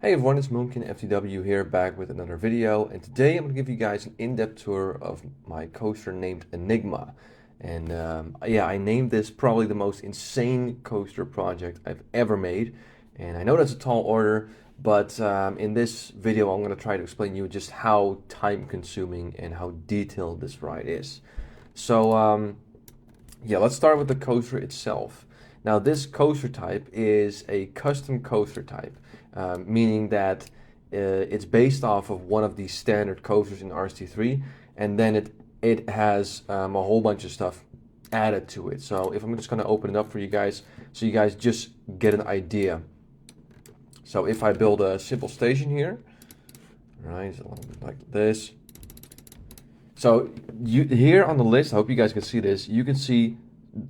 Hey everyone, it's Moonkin FTW here, back with another video, and today I'm going to give you guys an in-depth tour of my coaster named Enigma. And yeah, I named this probably the most insane coaster project I've ever made, and I know that's a tall order, but in this video I'm going to try to explain to you just how time-consuming and how detailed this ride is. So yeah, let's start with the coaster itself. Now this coaster type is a custom coaster type, meaning that it's based off of one of the standard coasters in RST3, and then it has a whole bunch of stuff added to it. So if I'm just going to open it up for you guys, so you guys just get an idea. So if I build a simple station here, right, like this. So here on the list, I hope you guys can see this, you can see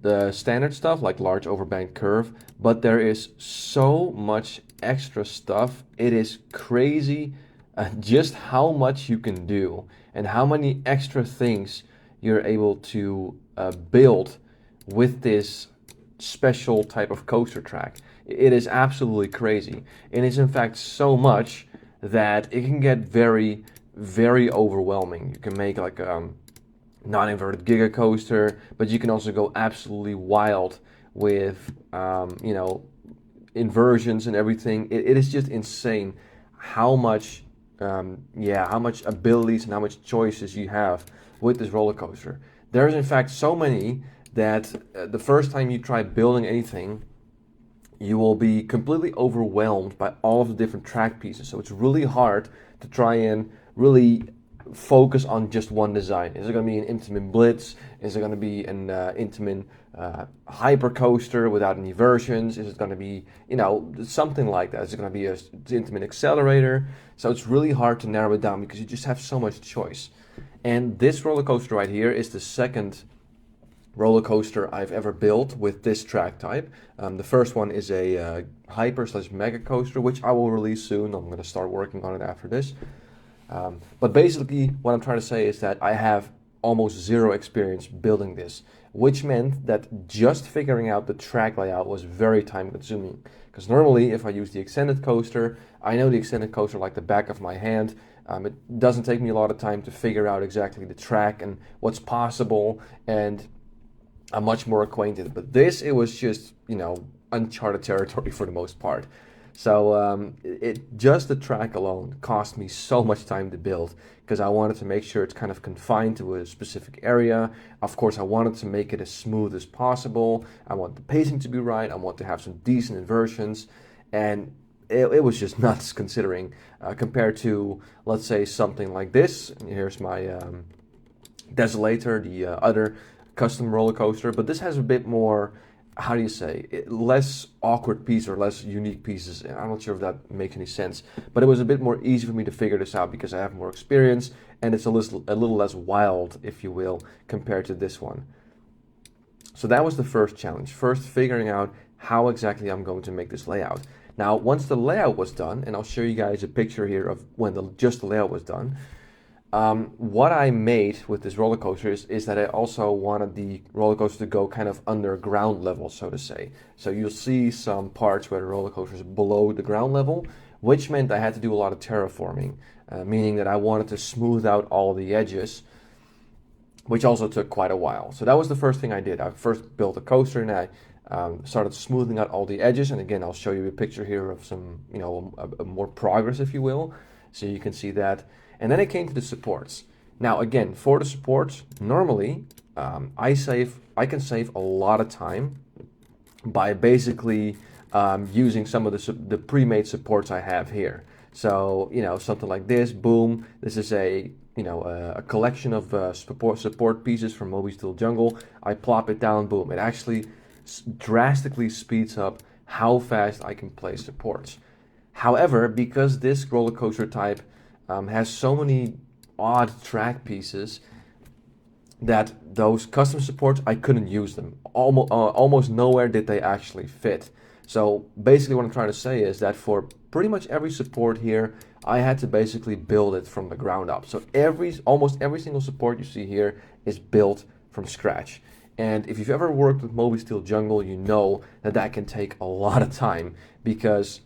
the standard stuff like large overbanked curve, but there is so much extra stuff. It is crazy just how much you can do and how many extra things you're able to build with this special type of coaster track. It is absolutely crazy, and it's in fact so much that it can get very, very overwhelming. You can make like non-inverted giga coaster, but you can also go absolutely wild with you know, inversions and everything. It is just insane how much yeah, how much abilities and how much choices you have with this roller coaster. There's in fact so many that the first time you try building anything, you will be completely overwhelmed by all of the different track pieces. So it's really hard to try and really focus on just one design. Is it going to be an Intamin Blitz? Is it going to be an Intamin Hyper Coaster without any versions? Is it going to be, you know, something like that? Is it going to be a Intamin Accelerator? So it's really hard to narrow it down because you just have so much choice. And this roller coaster right here is the second roller coaster I've ever built with this track type. The first one is a Hyper/Mega Coaster, which I will release soon. I'm going to start working on it after this. But basically what I'm trying to say is that I have almost zero experience building this, which meant that just figuring out the track layout was very time consuming. Because normally if I use the extended coaster, I know the extended coaster like the back of my hand. It doesn't take me a lot of time to figure out exactly the track and what's possible, and I'm much more acquainted. But this, it was just, you know, uncharted territory for the most part. So just the track alone cost me so much time to build because I wanted to make sure it's kind of confined to a specific area. Of course, I wanted to make it as smooth as possible. I want the pacing to be right. I want to have some decent inversions, and it was just nuts considering compared to, let's say, something like this. Here's my Desolator, the other custom roller coaster, but this has a bit more, how do you say, less awkward pieces or less unique pieces. I'm not sure if that makes any sense, but it was a bit more easy for me to figure this out because I have more experience and it's a little less wild, if you will, compared to this one. So that was the first challenge, first figuring out how exactly I'm going to make this layout. Now, once the layout was done, and I'll show you guys a picture here of when just the layout was done, what I made with this roller coaster is that I also wanted the roller coaster to go kind of underground level, so to say. So you'll see some parts where the roller coaster is below the ground level, which meant I had to do a lot of terraforming, meaning that I wanted to smooth out all the edges, which also took quite a while. So that was the first thing I did. I first built a coaster and I started smoothing out all the edges. And again, I'll show you a picture here of some, you know, a more progress, if you will, so you can see that. And then it came to the supports. Now again, for the supports, normally I can save a lot of time by basically using some of the pre-made supports I have here. So, you know, something like this, boom, this is a, you know, a collection of support pieces from Moby Steel Jungle. I plop it down, boom. It actually drastically speeds up how fast I can place supports. However, because this roller coaster type has so many odd track pieces that those custom supports, I couldn't use them. Almost nowhere did they actually fit. So basically what I'm trying to say is that for pretty much every support here, I had to basically build it from the ground up. So almost every single support you see here is built from scratch. And if you've ever worked with Moby Steel Jungle, you know that that can take a lot of time because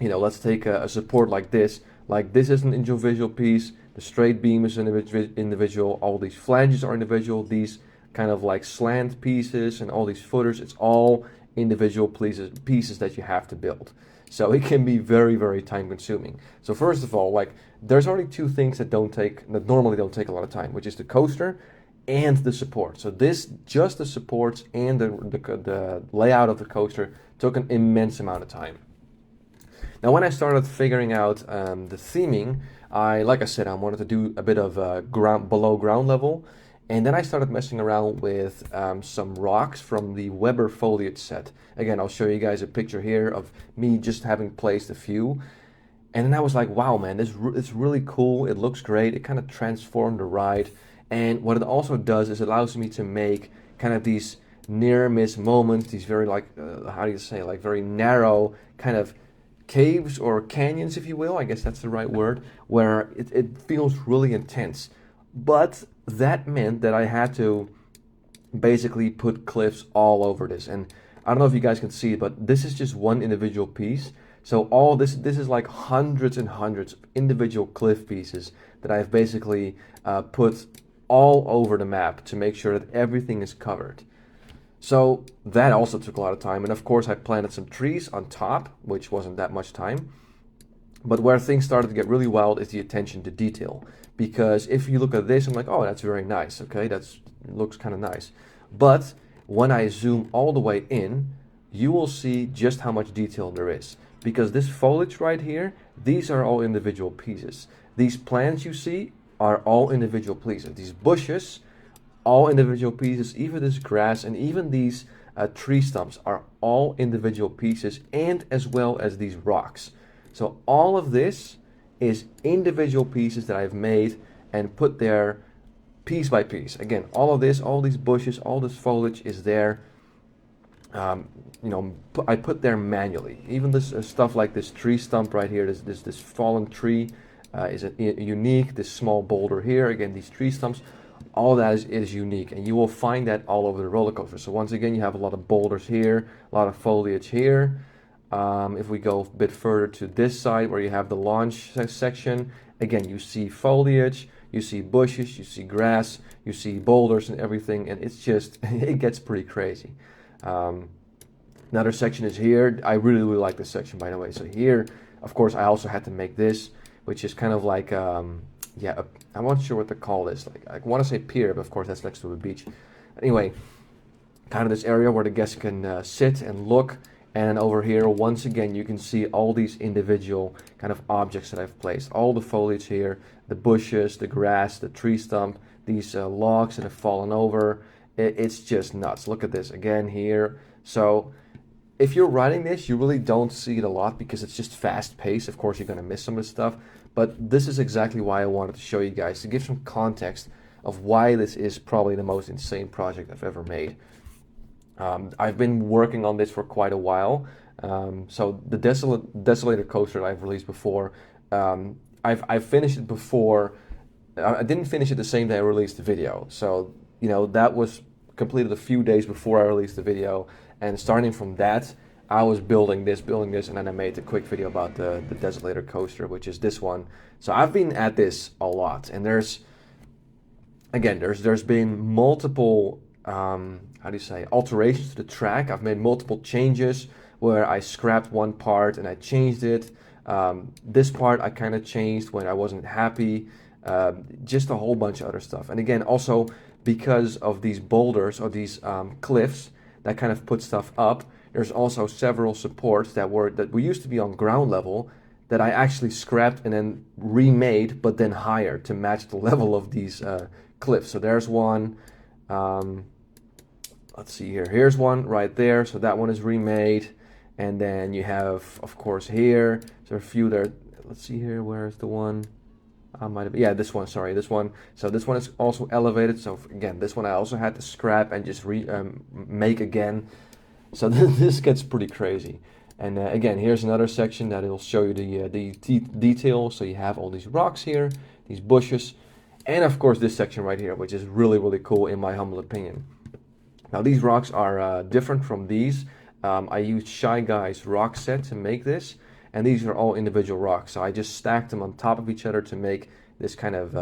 you know, let's take a support like this. Like this is an individual piece. The straight beam is an individual. All these flanges are individual. These kind of like slant pieces and all these footers, it's all individual pieces that you have to build. So it can be very, very time consuming. So first of all, like there's only two things that normally don't take a lot of time, which is the coaster and the support. So this, just the supports and the layout of the coaster took an immense amount of time. Now, when I started figuring out the theming, like I said, I wanted to do a bit of below ground level, and then I started messing around with some rocks from the Weber foliage set. Again, I'll show you guys a picture here of me just having placed a few, and then I was like, wow, man, it's really cool. It looks great. It kind of transformed the ride, and what it also does is it allows me to make kind of these near miss moments, these very like how do you say, like very narrow kind of caves or canyons, if you will, I guess that's the right word, where it feels really intense. But that meant that I had to basically put cliffs all over this. And I don't know if you guys can see it, but this is just one individual piece. So all this is like hundreds and hundreds of individual cliff pieces that I've basically put all over the map to make sure that everything is covered. So that also took a lot of time, and of course I planted some trees on top, which wasn't that much time. But where things started to get really wild is the attention to detail. Because if you look at this, I'm like, oh, that's very nice, okay, it looks kind of nice. But when I zoom all the way in, you will see just how much detail there is. Because this foliage right here, these are all individual pieces. These plants you see are all individual pieces. These bushes, all individual pieces, even this grass and even these tree stumps are all individual pieces, and as well as these rocks. So all of this is individual pieces that I've made and put there piece by piece. Again, all of this, all these bushes, all this foliage is there. I put there manually. Even this stuff like this tree stump right here, this fallen tree is unique. This small boulder here, again, these tree stumps. All that is unique, and you will find that all over the roller coaster. So once again, you have a lot of boulders here, a lot of foliage here. If we go a bit further to this side where you have the launch section, again, you see foliage, you see bushes, you see grass, you see boulders and everything, and it's just, it gets pretty crazy. Another section is here. I really, really like this section, by the way. So here, of course, I also had to make this, which is kind of like, I'm not sure what to call this. Like, I want to say pier, but of course that's next to a beach. Anyway, kind of this area where the guests can sit and look. And over here, once again, you can see all these individual kind of objects that I've placed. All the foliage here, the bushes, the grass, the tree stump, these logs that have fallen over. It's just nuts. Look at this again here. So if you're riding this, you really don't see it a lot because it's just fast paced. Of course, you're going to miss some of the stuff. But this is exactly why I wanted to show you guys, to give some context of why this is probably the most insane project I've ever made. I've been working on this for quite a while. So the Desolator coaster that I've released before, I've finished it before. I didn't finish it the same day I released the video. So, you know, that was completed a few days before I released the video. And starting from that, I was building this, and then I made a quick video about the Desolator coaster, which is this one. So I've been at this a lot, and there's been multiple alterations to the track. I've made multiple changes where I scrapped one part and I changed it. This part I kind of changed when I wasn't happy. Just a whole bunch of other stuff. And again, also because of these boulders or these cliffs that kind of put stuff up. There's also several supports that used to be on ground level that I actually scrapped and then remade, but then higher to match the level of these cliffs. So there's one. Let's see here. Here's one right there. So that one is remade. And then you have, of course, here. There are a few there. Let's see here. Where's the one? This one. Sorry, this one. So this one is also elevated. So again, this one I also had to scrap and just make again. So this gets pretty crazy. And again, here's another section that will show you the detail. So you have all these rocks here, these bushes, and of course this section right here, which is really, really cool in my humble opinion. Now these rocks are different from these. I used Shy Guy's rock set to make this. and these are all individual rocks. So I just stacked them on top of each other to make this kind of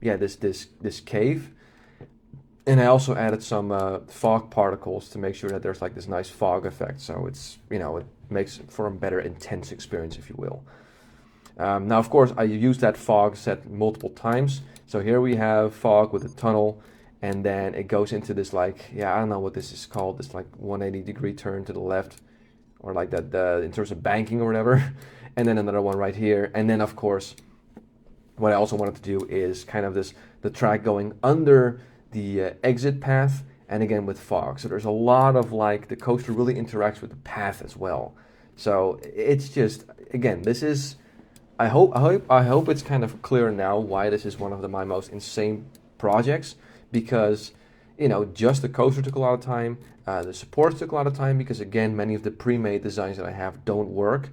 this cave. And I also added some fog particles to make sure that there's like this nice fog effect. So it's, you know, it makes for a better intense experience, if you will. Now, of course, I used that fog set multiple times. So here we have fog with a tunnel, and then it goes into this like, I don't know what this is called, this like 180-degree turn to the left, or like that in terms of banking or whatever. And then another one right here. And then, of course, what I also wanted to do is kind of the track going under the exit path, and again with fog. So there's a lot of like, the coaster really interacts with the path as well. So it's just, again, this is, I hope it's kind of clear now why this is one of my most insane projects, because, you know, just the coaster took a lot of time, the supports took a lot of time, because again, many of the pre-made designs that I have don't work.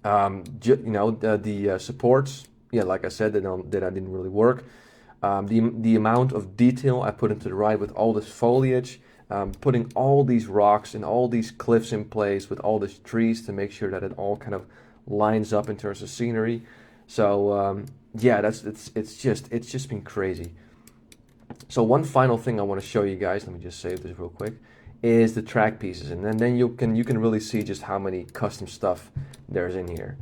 You know, the supports, like I said, that didn't really work. The amount of detail I put into the ride with all this foliage, putting all these rocks and all these cliffs in place with all these trees to make sure that it all kind of lines up in terms of scenery. So it's just been crazy. So one final thing I want to show you guys, let me just save this real quick, is the track pieces, and then you can really see just how many custom stuff there's in here.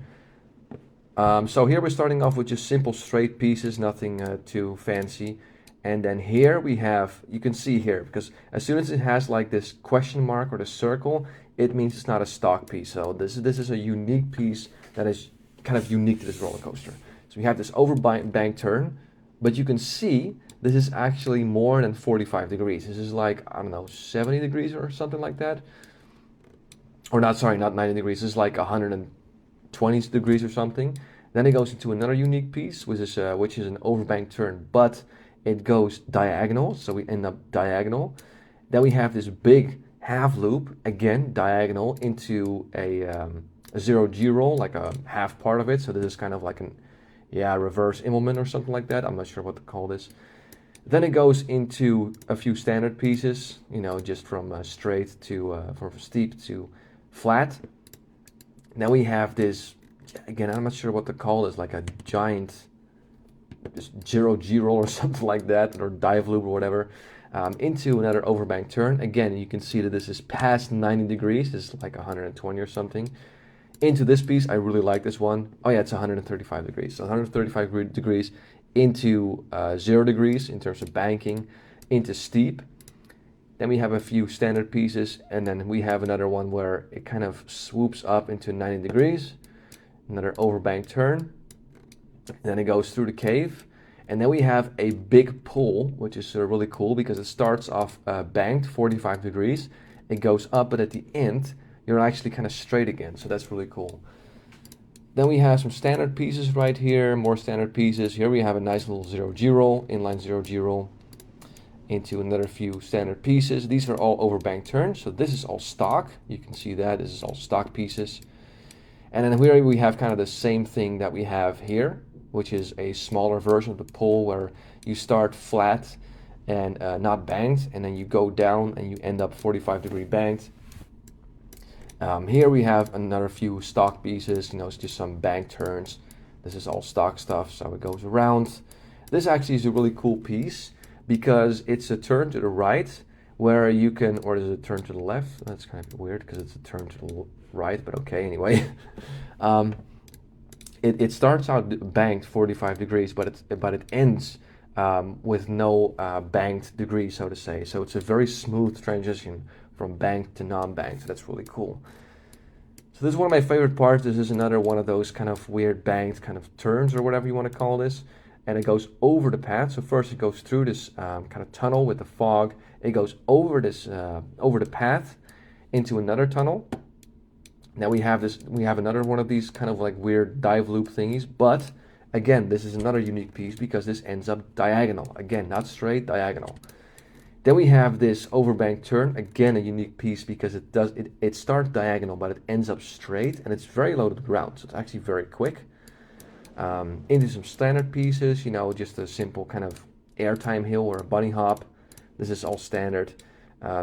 So here we're starting off with just simple straight pieces, nothing too fancy. And then here we have, you can see here, because as soon as it has like this question mark or the circle, it means it's not a stock piece. So this is a unique piece that is kind of unique to this roller coaster. So we have this overbank turn, but you can see this is actually more than 45 degrees. This is like, I don't know, 70 degrees or something like that. Or not 90 degrees. This is like 120 degrees or something. Then it goes into another unique piece, which is an overbank turn, but it goes diagonal, so we end up diagonal. Then we have this big half loop, again diagonal, into a 0G roll, like a half part of it. So this is kind of like an reverse Immelman or something like that. I'm not sure what to call this. Then it goes into a few standard pieces, you know, just from straight to from steep to flat. Now we have this, again, I'm not sure what to call this, like a giant just 0G roll or something like that, or dive loop or whatever, into another overbank turn. Again, you can see that this is past 90 degrees. This is like 120 or something. Into this piece, I really like this one. Oh yeah, it's 135 degrees. So 135 degrees into 0 degrees in terms of banking, into steep. Then we have a few standard pieces, and then we have another one where it kind of swoops up into 90 degrees. Another overbank turn. Then it goes through the cave, and then we have a big pull, which is really cool because it starts off banked 45 degrees. It goes up, but at the end you're actually kind of straight again, so that's really cool. Then we have some standard pieces right here, more standard pieces. Here we have a nice little 0G roll, inline 0G roll, into another few standard pieces. These are all overbank turns, so this is all stock. You can see that this is all stock pieces. And then here we have kind of the same thing that we have here, which is a smaller version of the pull where you start flat and not banked, and then you go down and you end up 45-degree banked. Here we have another few stock pieces, you know, it's just some bank turns. This is all stock stuff, so it goes around. This actually is a really cool piece because it's a turn to the right where you can, or is it a turn to the left? That's kind of weird because it's a turn to the right, but okay, anyway. It starts out banked 45 degrees, but it ends with no banked degree, so to say. So it's a very smooth transition from banked to non-banked. So that's really cool. So this is one of my favorite parts. This is another one of those kind of weird banked kind of turns or whatever you want to call this. And it goes over the path. So first it goes through this kind of tunnel with the fog. It goes over this over the path into another tunnel. Now we have another one of these kind of like weird dive loop thingies, but again, this is another unique piece because this ends up diagonal. Again, not straight, diagonal. Then we have this overbank turn, again a unique piece because it starts diagonal, but it ends up straight, and it's very low to the ground, so it's actually very quick. Into some standard pieces, you know, just a simple kind of airtime hill or a bunny hop. This is all standard.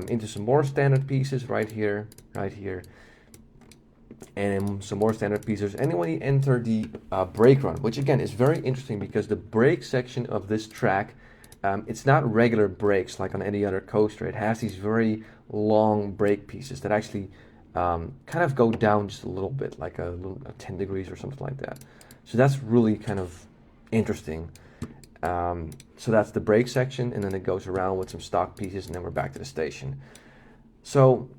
Into some more standard pieces right here, and some more standard pieces. And then when you enter the brake run, which again is very interesting because the brake section of this track, it's not regular brakes like on any other coaster. It has these very long brake pieces that actually kind of go down just a little bit, like a 10 degrees or something like that. So that's really kind of interesting. So that's the brake section, and then it goes around with some stock pieces, and then we're back to the station. So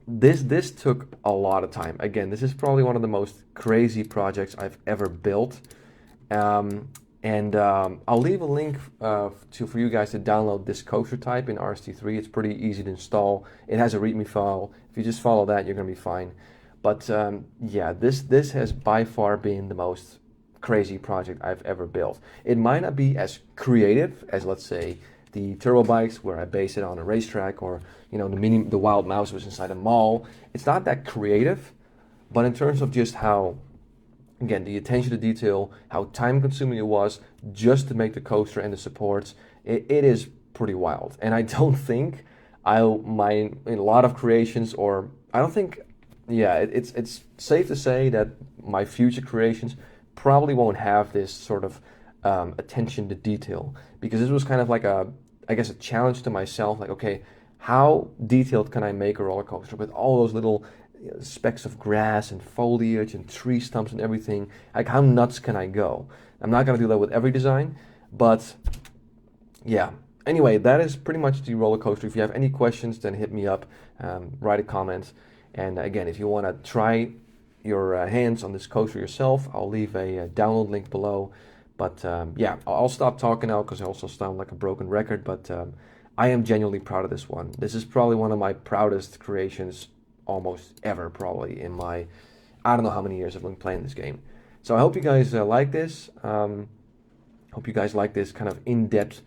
this took a lot of time. Again, this is probably one of the most crazy projects I've ever built. I'll leave a link for you guys to download this coaster type in RST3. It's pretty easy to install. It has a README file. If you just follow that, you're going to be fine. But yeah, this has by far been the most crazy project I've ever built. It might not be as creative as, let's say, the turbo bikes where I base it on a racetrack, or the Wild Mouse was inside a mall. It's not that creative, but in terms of just how, again, the attention to detail, how time consuming it was just to make the coaster and the supports, it is pretty wild. And I don't think I'll mind in a lot of creations, or I don't think, yeah, it's safe to say that my future creations probably won't have this sort of attention to detail, because this was kind of like I guess a challenge to myself, like, okay, how detailed can I make a roller coaster with all those little specks of grass and foliage and tree stumps and everything? Like, how nuts can I go? I'm not going to do that with every design, but yeah. Anyway, that is pretty much the roller coaster. If you have any questions, then hit me up, write a comment. And again, if you want to try your hands on this coaster yourself, I'll leave a download link below. But yeah, I'll stop talking now because I also sound like a broken record, but I am genuinely proud of this one. This is probably one of my proudest creations almost ever, probably in my, I don't know how many years I've been playing this game. So I hope you guys like this. Hope you guys like this kind of in-depth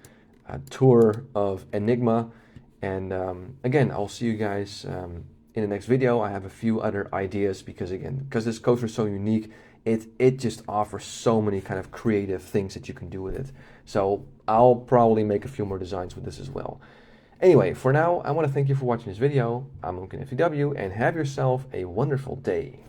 tour of Enigma. And again, I'll see you guys in the next video. I have a few other ideas because this coaster is so unique, it just offers so many kind of creative things that you can do with it. So I'll probably make a few more designs with this as well. Anyway, for now, I want to thank you for watching this video. I'm Luke FTW, and have yourself a wonderful day.